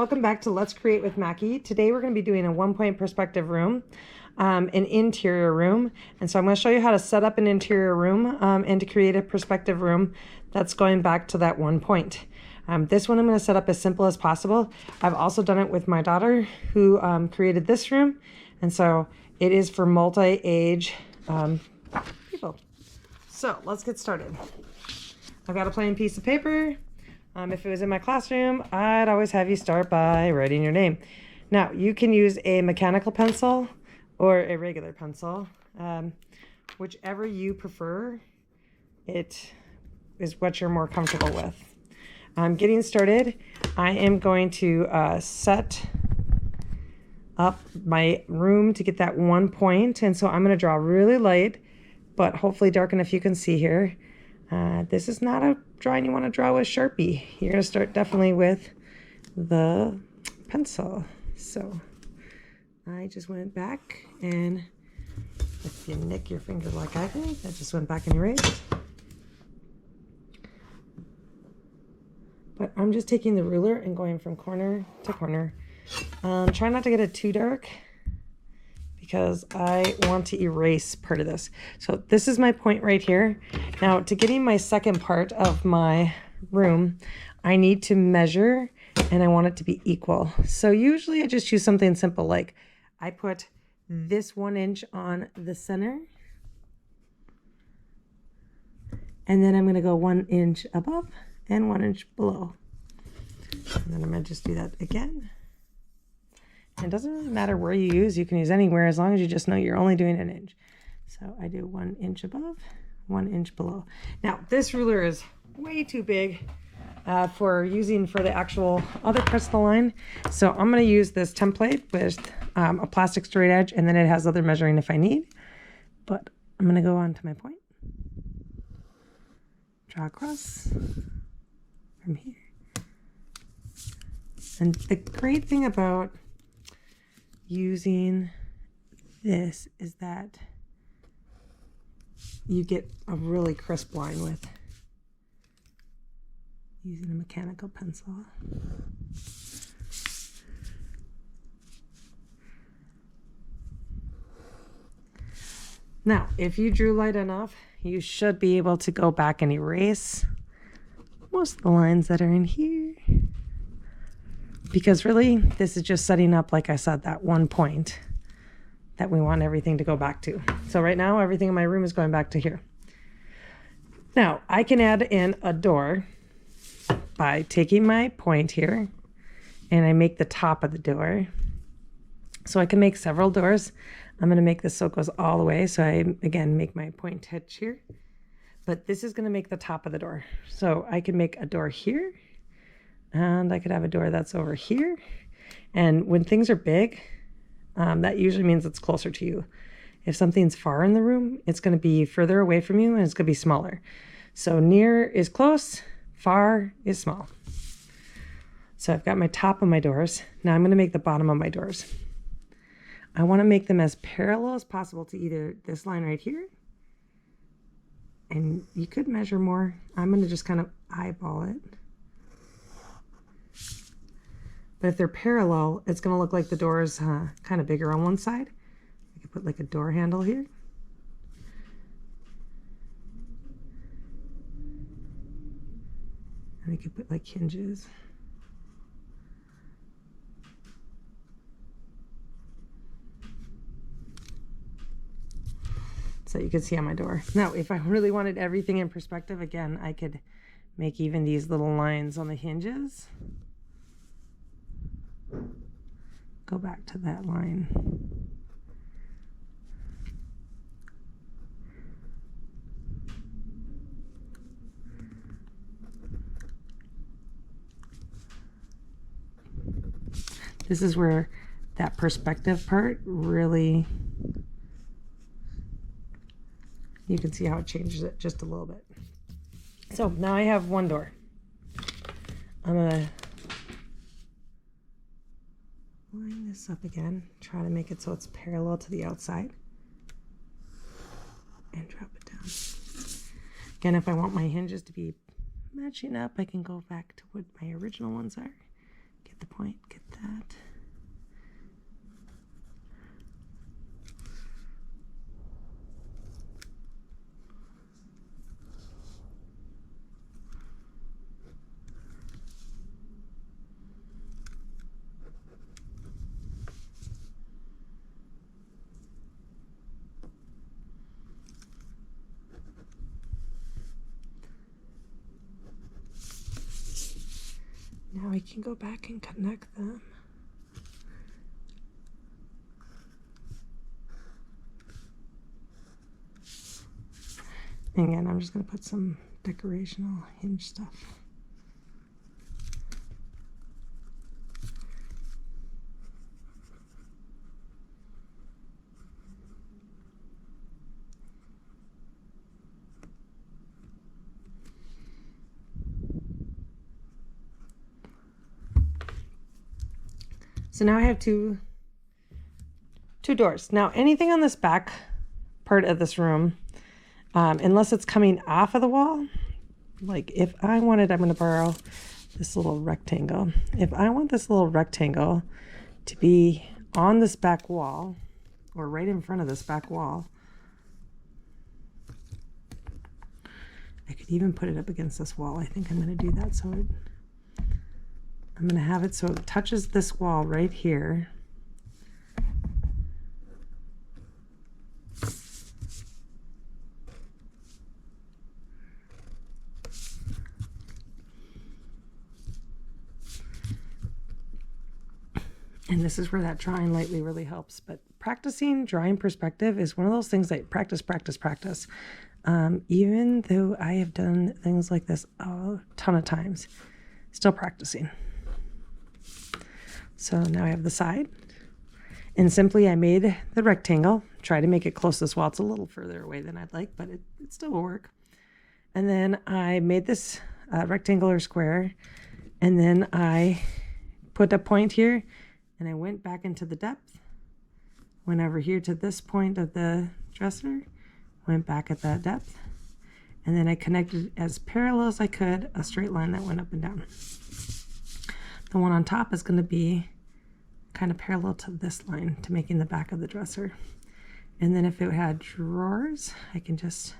welcome back to Let's Create with Mackie. Today we're going to be doing a 1-point perspective room, an interior room. And so I'm going to show you how to set up an interior room and to create a perspective room that's going back to that 1 point. This one I'm going to set up as simple as possible. I've also done it with my daughter who created this room. And so it is for multi-age people. So let's get started. I've got a plain piece of paper. If it was in my classroom, I'd always have you start by writing your name. Now, you can use a mechanical pencil or a regular pencil. Whichever you prefer, it is what you're more comfortable with. Getting started, I am going to set up my room to get that 1 point. And so I'm going to draw really light, but hopefully dark enough you can see here. This is not a drawing you want to draw with Sharpie. You're going to start definitely with the pencil. So I just went back, and if you nick your finger like I did, that just went back and erased. But I'm just taking the ruler and going from corner to corner. Try not to get it too dark, because I want to erase part of this. So this is my point right here. Now, to getting my second part of my room, I need to measure, and I want it to be equal. So usually I just use something simple, like I put this 1 inch on the center, and then I'm gonna go 1 inch above and 1 inch below. And then I'm gonna just do that again. It doesn't really matter where you use. You can use anywhere as long as you just know you're only doing 1 inch. So I do 1 inch above, 1 inch below. Now, this ruler is way too big for using for the actual other parts of the line. So I'm going to use this template with a plastic straight edge, and then it has other measuring if I need. But I'm going to go on to my point. Draw across from here. And the great thing about using this is that you get a really crisp line with using a mechanical pencil. Now, if you drew light enough, you should be able to go back and erase most of the lines that are in here. Because really, this is just setting up, like I said, that 1 point that we want everything to go back to. So right now, everything in my room is going back to here. Now, I can add in a door by taking my point here, and I make the top of the door. So I can make several doors. I'm going to make this so it goes all the way. So I, again, make my point edge here. But this is going to make the top of the door. So I can make a door here. And I could have a door that's over here. And when things are big, that usually means it's closer to you. If something's far in the room, it's going to be further away from you, and it's going to be smaller. So near is close, far is small. So I've got my top of my doors. Now I'm going to make the bottom of my doors. I want to make them as parallel as possible to either this line right here, and you could measure more. I'm going to just kind of eyeball it. But if they're parallel, it's going to look like the door is kind of bigger on one side. I could put like a door handle here. And I could put like hinges. So you can see on my door. Now, if I really wanted everything in perspective, again, I could make even these little lines on the hinges. Go back to that line. This is where that perspective part really, you can see how it changes it just a little bit. So now I have one door. I'm gonna line this up again, try to make it so it's parallel to the outside, and drop it down. Again, if I want my hinges to be matching up, I can go back to what my original ones are. Get the point, get can go back and connect them. And again, I'm just going to put some decorational hinge stuff. So now I have two doors. Now anything on this back part of this room, unless it's coming off of the wall, like if I wanted, I'm going to borrow this little rectangle. If I want this little rectangle to be on this back wall or right in front of this back wall, I could even put it up against this wall. I think I'm going to do that. So I'm going to have it so it touches this wall right here. And this is where that drawing lightly really helps. But practicing drawing perspective is one of those things that practice. Even though I have done things like this a ton of times, still practicing. So now I have the side. And simply I made the rectangle, try to make it close to this wall. It's a little further away than I'd like, but it still will work. And then I made this rectangular square. And then I put a point here. And I went back into the depth, went over here to this point of the dresser, went back at that depth, and then I connected as parallel as I could a straight line that went up and down. The one on top is going to be kind of parallel to this line to making the back of the dresser. And then if it had drawers, I can just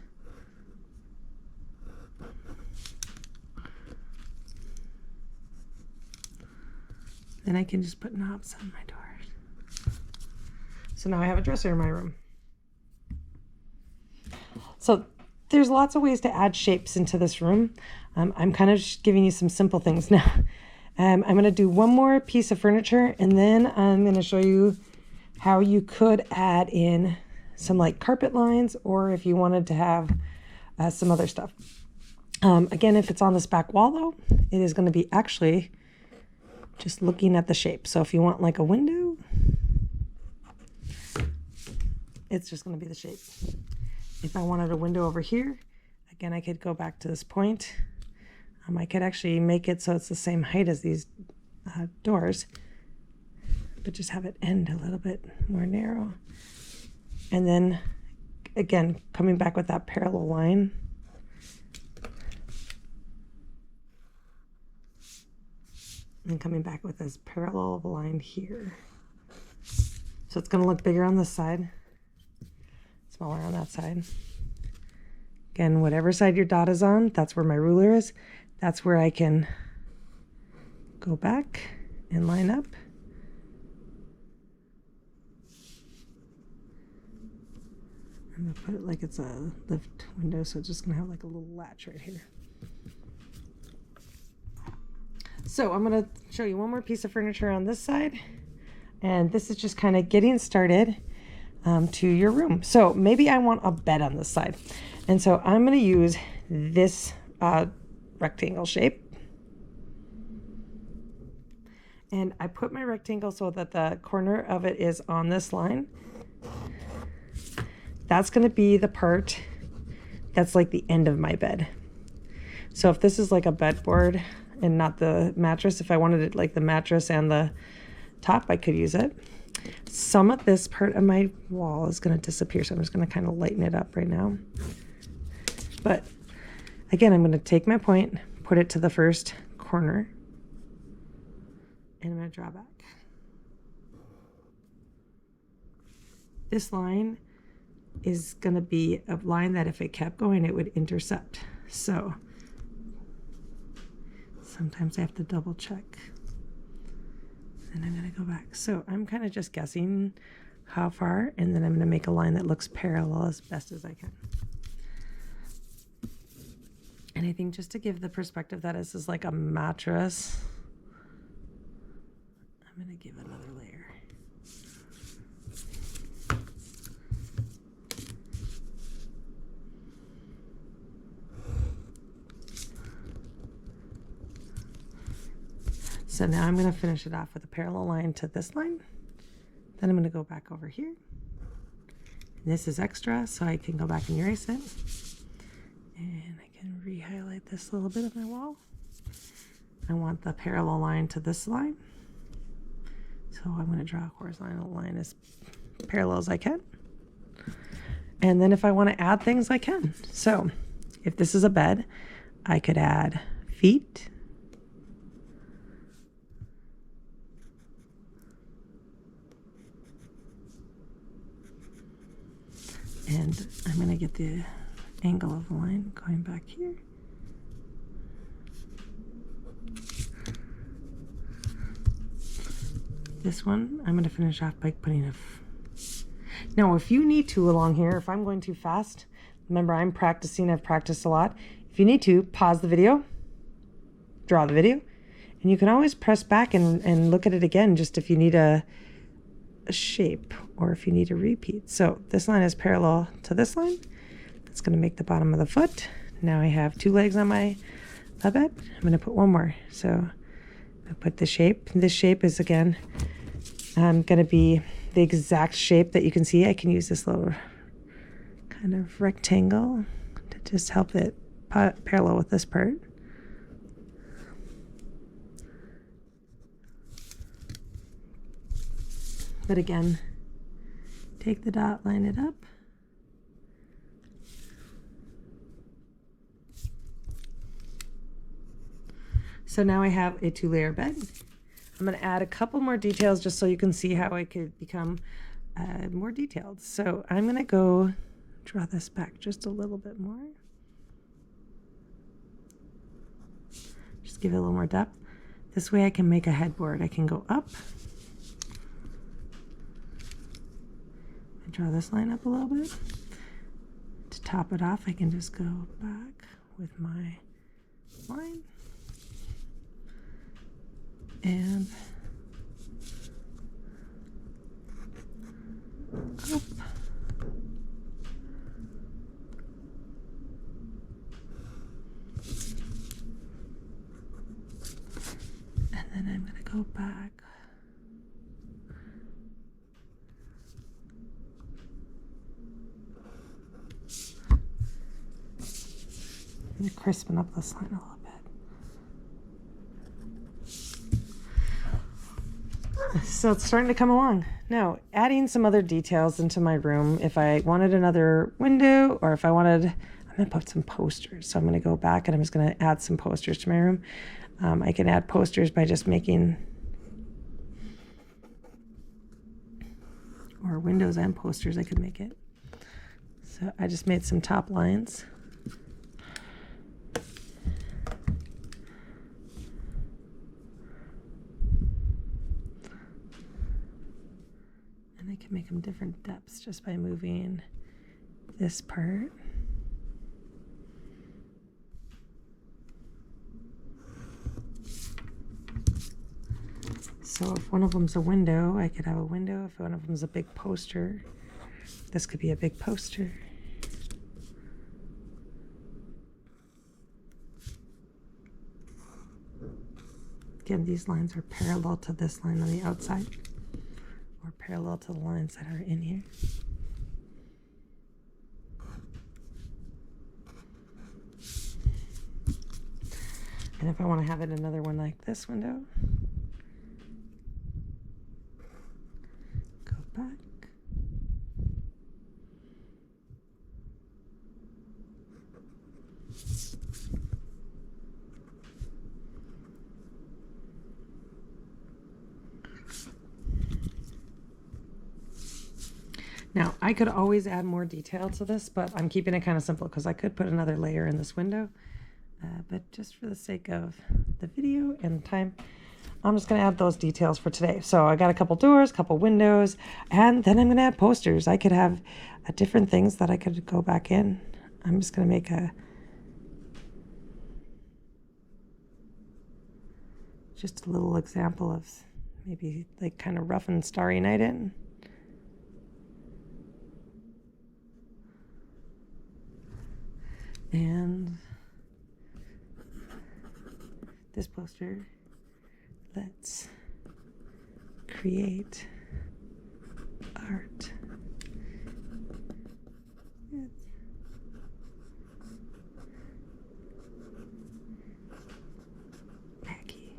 put knobs on my doors. So now I have a dresser in my room. So there's lots of ways to add shapes into this room. I'm kind of just giving you some simple things now. I'm going to do one more piece of furniture, and then I'm going to show you how you could add in some like carpet lines, or if you wanted to have some other stuff. Again, if it's on this back wall though, it is going to be actually just looking at the shape. So if you want like a window, it's just going to be the shape. If I wanted a window over here, again, I could go back to this point. I could actually make it so it's the same height as these doors, but just have it end a little bit more narrow. And then again, coming back with that parallel line. And coming back with this parallel line here. So it's going to look bigger on this side, smaller on that side. Again, whatever side your dot is on, that's where my ruler is. That's where I can go back and line up. I'm going to put it like it's a lift window, so it's just going to have like a little latch right here. So I'm going to show you one more piece of furniture on this side. And this is just kind of getting started to your room. So maybe I want a bed on this side. And so I'm going to use this rectangle shape. And I put my rectangle so that the corner of it is on this line. That's going to be the part that's like the end of my bed. So if this is like a bedboard and not the mattress, if I wanted it like the mattress and the top, I could use it. Some of this part of my wall is going to disappear, so I'm just going to kind of lighten it up right now. But again, I'm going to take my point, put it to the first corner, and I'm going to draw back. This line is going to be a line that if it kept going, it would intercept. So sometimes I have to double check. And I'm going to go back. So I'm kind of just guessing how far, and then I'm going to make a line that looks parallel as best as I can. And I think just to give the perspective that this is like a mattress, I'm going to give another layer. So now I'm going to finish it off with a parallel line to this line. Then I'm going to go back over here. And this is extra, so I can go back and erase it. And I can re-highlight this little bit of my wall. I want the parallel line to this line. So I'm going to draw a horizontal line as parallel as I can. And then if I want to add things, I can. So if this is a bed, I could add feet. And I'm going to get the angle of the line going back here. This one, I'm going to finish off by putting a... Now, if you need to along here, if I'm going too fast, remember I'm practicing, I've practiced a lot. If you need to, pause the video, draw the video, and you can always press back and look at it again, just if you need a shape or if you need a repeat. So this line is parallel to this line. That's going to make the bottom of the foot. Now I have 2 legs on my bed. I'm going to put one more. So I put the shape. This shape is again going to be the exact shape that you can see. I can use this little kind of rectangle to just help it parallel with this part. But again, take the dot, line it up. So now I have a 2-layer bed. I'm going to add a couple more details just so you can see how I could become more detailed. So I'm going to go draw this back just a little bit more. Just give it a little more depth. This way I can make a headboard. I can go up. Draw this line up a little bit. To top it off, I can just go back with my line and up. And then I'm going to go back. I'm going to crispen up this line a little bit. So it's starting to come along. Now, adding some other details into my room. If I wanted another window or if I wanted, I'm going to put some posters. So I'm going to go back and I'm just going to add some posters to my room. I can add posters by just making, or windows and posters, I could make it. So I just made some top lines. I can make them different depths just by moving this part. So if one of them's a window, I could have a window. If one of them's a big poster, this could be a big poster. Again, these lines are parallel to this line on the outside, or parallel to the lines that are in here. And if I want to have it another one like this window, go back. Now, I could always add more detail to this, but I'm keeping it kind of simple because I could put another layer in this window. But just for the sake of the video and time, I'm just going to add those details for today. So I got a couple doors, a couple windows, and then I'm going to add posters. I could have different things that I could go back in. I'm just going to make just a little example of maybe like kind of rough and starry night it. And this poster, let's create art. Mackie.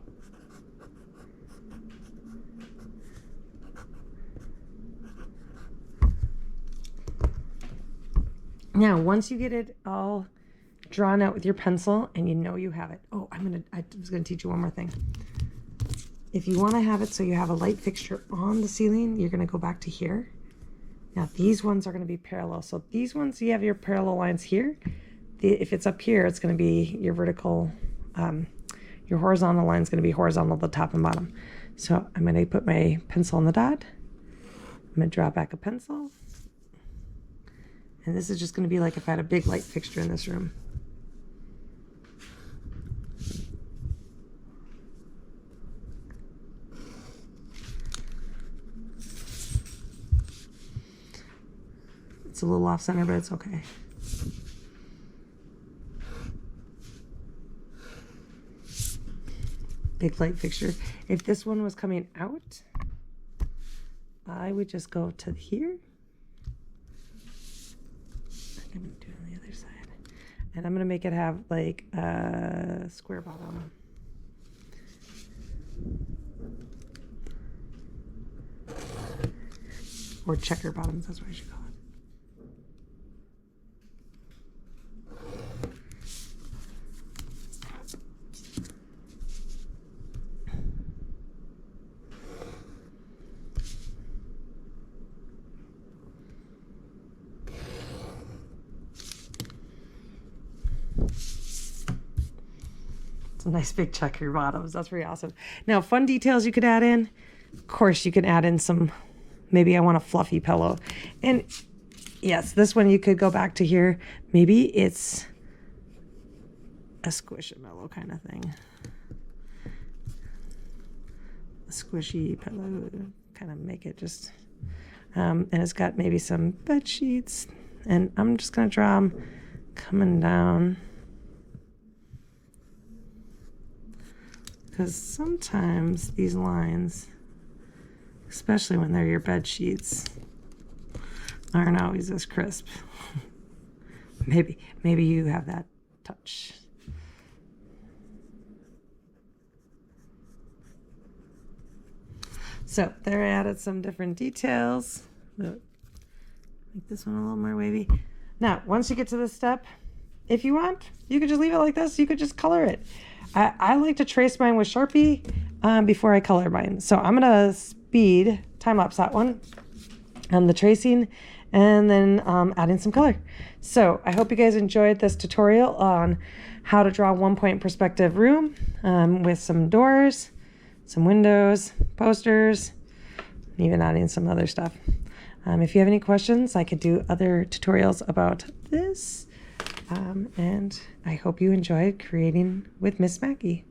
Now, once you get it all drawn out with your pencil and you know you have it. Oh, I was gonna teach you one more thing. If you want to have it so you have a light fixture on the ceiling, you're gonna go back to here. Now these ones are gonna be parallel. So these ones, you have your parallel lines here. If it's up here, it's gonna be your vertical, your horizontal line is gonna be horizontal the top and bottom. So I'm gonna put my pencil on the dot. I'm gonna draw back a pencil. And this is just gonna be like if I had a big light fixture in this room. It's a little off center, but it's okay. Big light fixture. If this one was coming out, I would just go to here. I'm gonna do it on the other side. And I'm gonna make it have like a square bottom. Or checker bottoms, that's what I should call it. Some nice big checker bottoms. That's pretty awesome. Now, fun details you could add in. Of course, you can add in some, maybe I want a fluffy pillow. And yes, this one you could go back to here. Maybe it's a squishmallow kind of thing. A squishy pillow, kind of make it just, and it's got maybe some bed sheets. And I'm just going to draw them coming down. Because sometimes these lines, especially when they're your bed sheets, aren't always as crisp. Maybe you have that touch. So there I added some different details. Make this one a little more wavy. Now, once you get to this step, if you want, you could just leave it like this. You could just color it. I like to trace mine with Sharpie before I color mine. So I'm going to speed time-lapse that one and the tracing and then adding some color. So I hope you guys enjoyed this tutorial on how to draw a one-point perspective room with some doors, some windows, posters, and even adding some other stuff. If you have any questions, I could do other tutorials about this. And I hope you enjoyed creating with Miss Mackie.